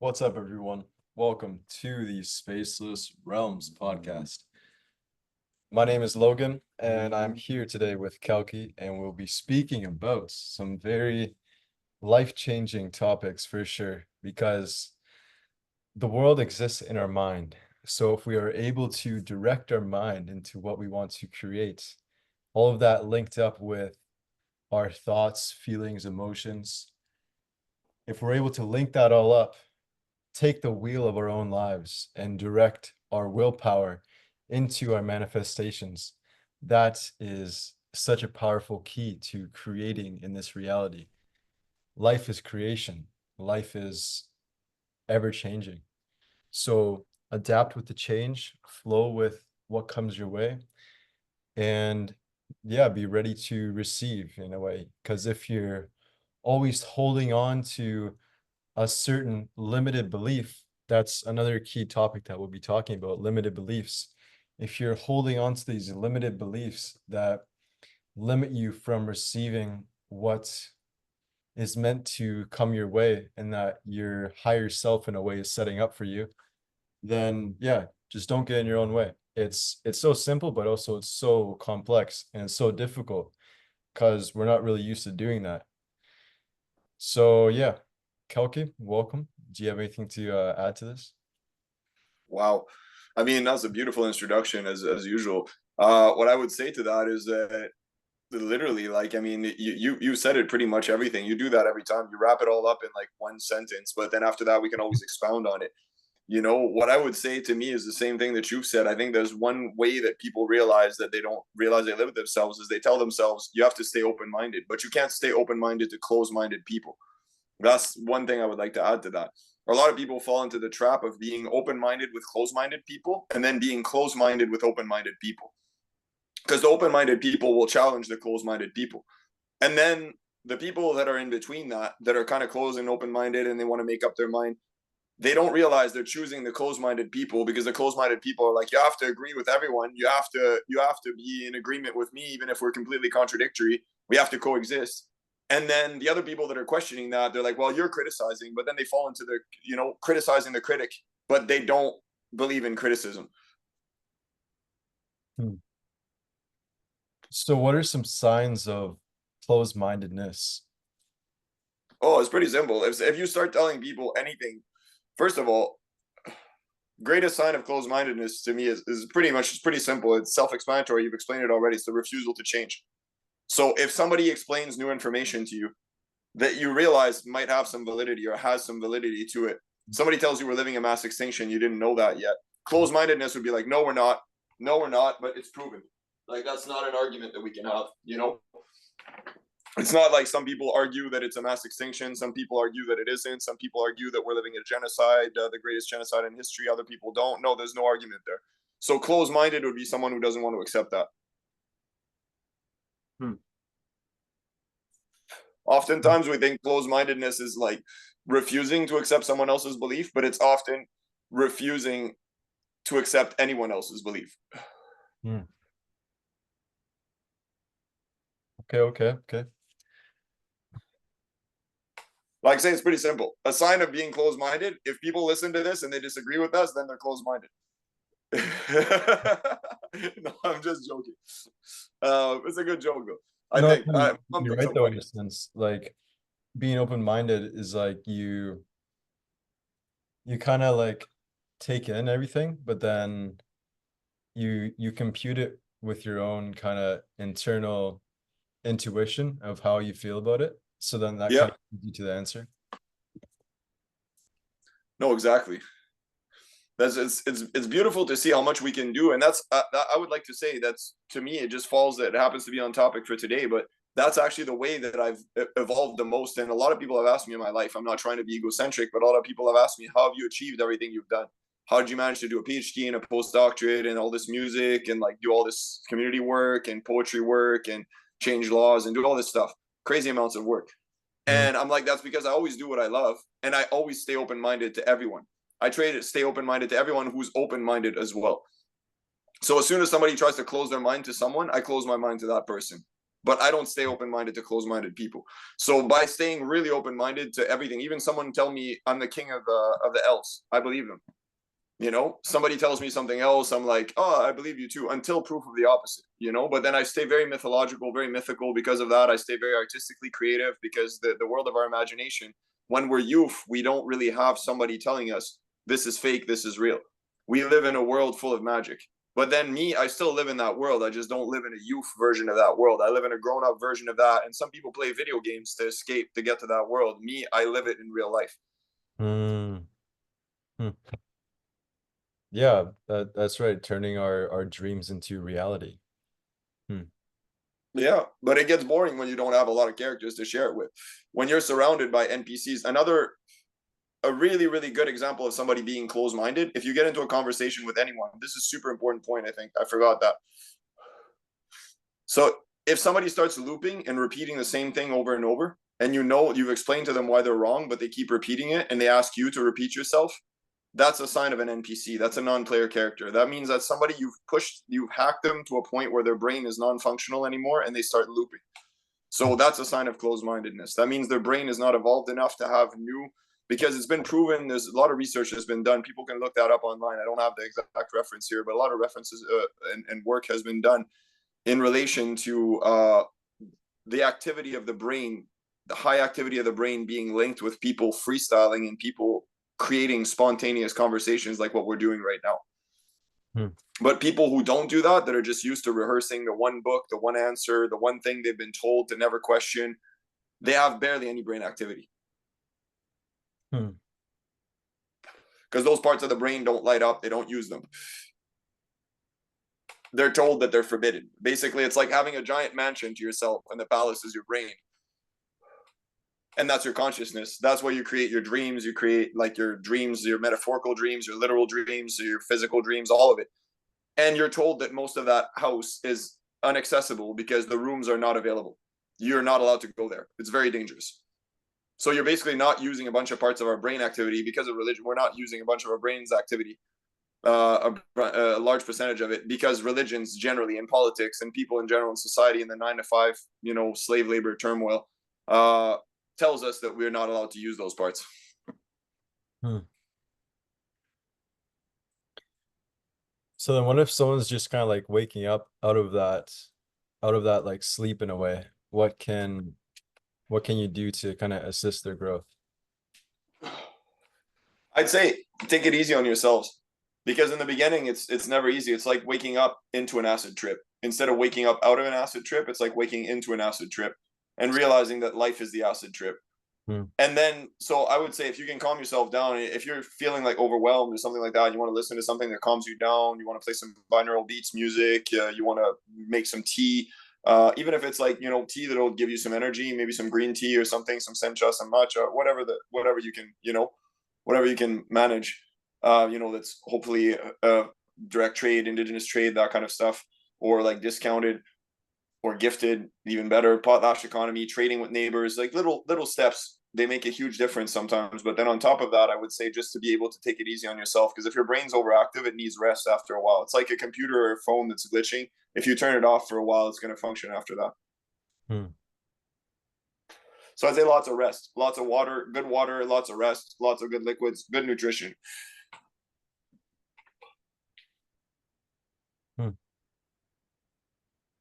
What's up, everyone? Welcome to the Spaceless Realms Podcast. My name is Logan, and I'm here today with Kalki, and we'll be speaking about some very life-changing topics for sure, because the world exists in our mind. So if we are able to direct our mind into what we want to create, all of that linked up with our thoughts, feelings, emotions, if we're able to link that all up, take the wheel of our own lives and direct our willpower into our manifestations, that is such a powerful key to creating in this reality. Life is creation. Life is ever changing. So adapt with the change, flow with what comes your way, and yeah, be ready to receive in a way. Because if you're always holding on to a certain limited belief, that's another key topic that we'll be talking about, limited beliefs. If you're holding on to these limited beliefs that limit you from receiving what is meant to come your way and that your higher self in a way is setting up for you, then yeah, just don't get in your own way. It's so simple, but also it's so complex and it's so difficult because we're not really used to doing that. So yeah, Kelki, welcome. Do you have anything to add to this? Wow. I mean, that's a beautiful introduction as usual. What I would say to that is that literally, like, I mean, you said it pretty much everything. You do that every time. You wrap it all up in like one sentence, but then after that, we can always expound on it. You know, what I would say to me is the same thing that you've said. I think there's one way that people realize that they don't realize they limit themselves is they tell themselves you have to stay open-minded, but you can't stay open-minded to close-minded people. That's one thing I would like to add to that. A lot of people fall into the trap of being open-minded with close-minded people and then being close-minded with open-minded people. Because the open-minded people will challenge the close-minded people. And then the people that are in between that are kind of closed and open-minded and they want to make up their mind, they don't realize they're choosing the closed-minded people because the closed-minded people are like, you have to agree with everyone. You have to be in agreement with me, even if we're completely contradictory. We have to coexist. And then the other people that are questioning that, they're like, well, you're criticizing, but then they fall into the, criticizing the critic, but they don't believe in criticism. So what are some signs of closed-mindedness? Oh, it's pretty simple. If you start telling people anything, first of all, greatest sign of closed-mindedness to me is pretty simple. It's self-explanatory. You've explained it already. It's the refusal to change. So if somebody explains new information to you that you realize might have some validity or has some validity to it, somebody tells you we're living in mass extinction, you didn't know that yet. Closed-mindedness would be like, no, we're not. No, we're not, but it's proven. Like, that's not an argument that we can have, It's not like some people argue that it's a mass extinction. Some people argue that it isn't. Some people argue that we're living in a genocide, the greatest genocide in history. Other people don't. No, there's no argument there. So closed-minded would be someone who doesn't want to accept that. Oftentimes we think closed-mindedness is like refusing to accept someone else's belief, but it's often refusing to accept anyone else's belief. Okay. Like I say, it's pretty simple. A sign of being closed-minded, if people listen to this and they disagree with us, then they're closed-minded. No, I'm just joking. It's a good joke, though. You're right though, in a sense. Like, being open-minded is like you kind of like take in everything, but then you compute it with your own kind of internal intuition of how you feel about it. So then that kind of leads you to the answer. No, exactly. It's beautiful to see how much we can do, and that's I would like to say that's, to me, it just falls that it happens to be on topic for today, but that's actually the way that I've evolved the most. And a lot of people have asked me in my life, I'm not trying to be egocentric, but a lot of people have asked me, how have you achieved everything you've done? How did you manage to do a PhD and a postdoctorate and all this music and like do all this community work and poetry work and change laws and do all this stuff? Crazy amounts of work. And I'm like, that's because I always do what I love, and I always stay open-minded to everyone. I try to stay open-minded to everyone who's open-minded as well. So as soon as somebody tries to close their mind to someone, I close my mind to that person. but I don't stay open-minded to closed-minded people. So by staying really open-minded to everything, even someone tell me I'm the king of the elves, I believe them. You know, somebody tells me something else, I'm like, oh, I believe you too, until proof of the opposite, you know. But then I stay very mythological, very mythical because of that. I stay very artistically creative because the world of our imagination, when we're youth, we don't really have somebody telling us this is fake, this is real. We live in a world full of magic. But then me, I still live in that world. I just don't live in a youth version of that world. I live in a grown-up version of that. And some people play video games to escape, to get to that world. Me, I live it in real life. Mm. Hmm. Yeah, that's right. Turning our dreams into reality. Hmm. Yeah, but it gets boring when you don't have a lot of characters to share it with. When you're surrounded by NPCs, a really, really good example of somebody being closed-minded, if you get into a conversation with anyone, this is a super important point, I think. I forgot that. So if somebody starts looping and repeating the same thing over and over, and you know you've explained to them why they're wrong, but they keep repeating it, and they ask you to repeat yourself, that's a sign of an NPC. That's a non-player character. That means that somebody you've hacked them to a point where their brain is non-functional anymore, and they start looping. So that's a sign of closed-mindedness. That means their brain is not evolved enough to have new, because it's been proven, there's a lot of research that's been done. People can look that up online. I don't have the exact reference here, but a lot of references and work has been done in relation to the activity of the brain, the high activity of the brain being linked with people freestyling and people creating spontaneous conversations like what we're doing right now. But people who don't do that, that are just used to rehearsing the one book, the one answer, the one thing they've been told to never question, they have barely any brain activity. Because those parts of the brain don't light up, they don't use them. They're told that they're forbidden. Basically, it's like having a giant mansion to yourself, and the palace is your brain. And that's your consciousness. That's where you create your dreams. You create like your dreams, your metaphorical dreams, your literal dreams, your physical dreams, all of it. And you're told that most of that house is inaccessible because the rooms are not available. You're not allowed to go there. It's very dangerous. So you're basically not using a bunch of parts of our brain activity because of religion. We're not using a bunch of our brain's activity, a large percentage of it, because religions generally, in politics and people in general in society, in the 9-to-5, slave labor turmoil, tells us that we're not allowed to use those parts. So then what if someone's just kind of like waking up out of that like sleep in a way? What can you do to kind of assist their growth? I'd say take it easy on yourselves, because in the beginning it's never easy. It's like waking up into an acid trip. Instead of waking up out of an acid trip, it's like waking into an acid trip and realizing that life is the acid trip. And then, so I would say, if you can calm yourself down, if you're feeling like overwhelmed or something like that, you want to listen to something that calms you down, you want to play some binaural beats music, you want to make some tea, even if it's like, tea that'll give you some energy, maybe some green tea or something, some sencha, some matcha, whatever you can, whatever you can manage, that's hopefully direct trade, indigenous trade, that kind of stuff, or like discounted or gifted, even better, potash economy, trading with neighbors, like little steps, they make a huge difference sometimes. But then on top of that, I would say just to be able to take it easy on yourself, because if your brain's overactive, it needs rest after a while. It's like a computer or a phone that's glitching. If you turn it off for a while, it's going to function after that. So I'd say lots of rest, lots of water, lots of rest, lots of good liquids, good nutrition.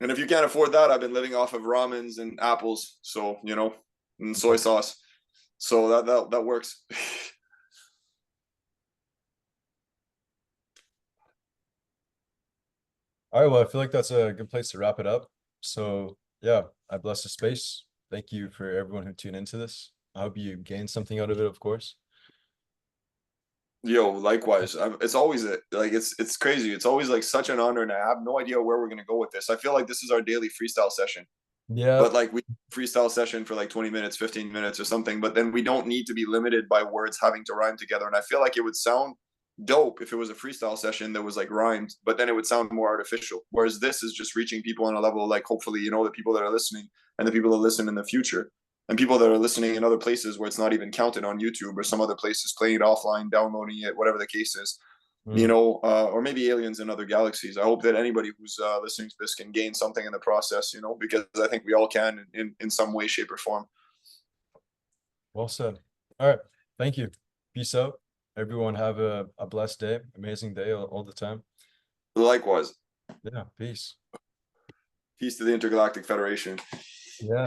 And if you can't afford that, I've been living off of ramens and apples, so and soy sauce, so that works. All right, well, I feel like that's a good place to wrap it up. So yeah, I bless the space. Thank you for everyone who tuned into this. I hope you gained something out of it, of course. Yo, likewise. It's always it's crazy. It's always like such an honor, and I have no idea where we're gonna go with this. I feel like this is our daily freestyle session. Yeah. But like we freestyle session for like 20 minutes, 15 minutes or something, but then we don't need to be limited by words having to rhyme together. And I feel like it would sound dope if it was a freestyle session that was like rhymed, but then it would sound more artificial. Whereas this is just reaching people on a level, like hopefully, the people that are listening and the people that listen in the future, and people that are listening in other places where it's not even counted on YouTube or some other places, playing it offline, downloading it, whatever the case is. you know, or maybe aliens in other galaxies. I hope that anybody who's listening to this can gain something in the process, you know, because I think we all can in some way, shape, or form. Well said. All right. Thank you. Peace out. Everyone have a blessed day, amazing day all the time. Likewise. Yeah, peace. Peace to the Intergalactic Federation. Yeah.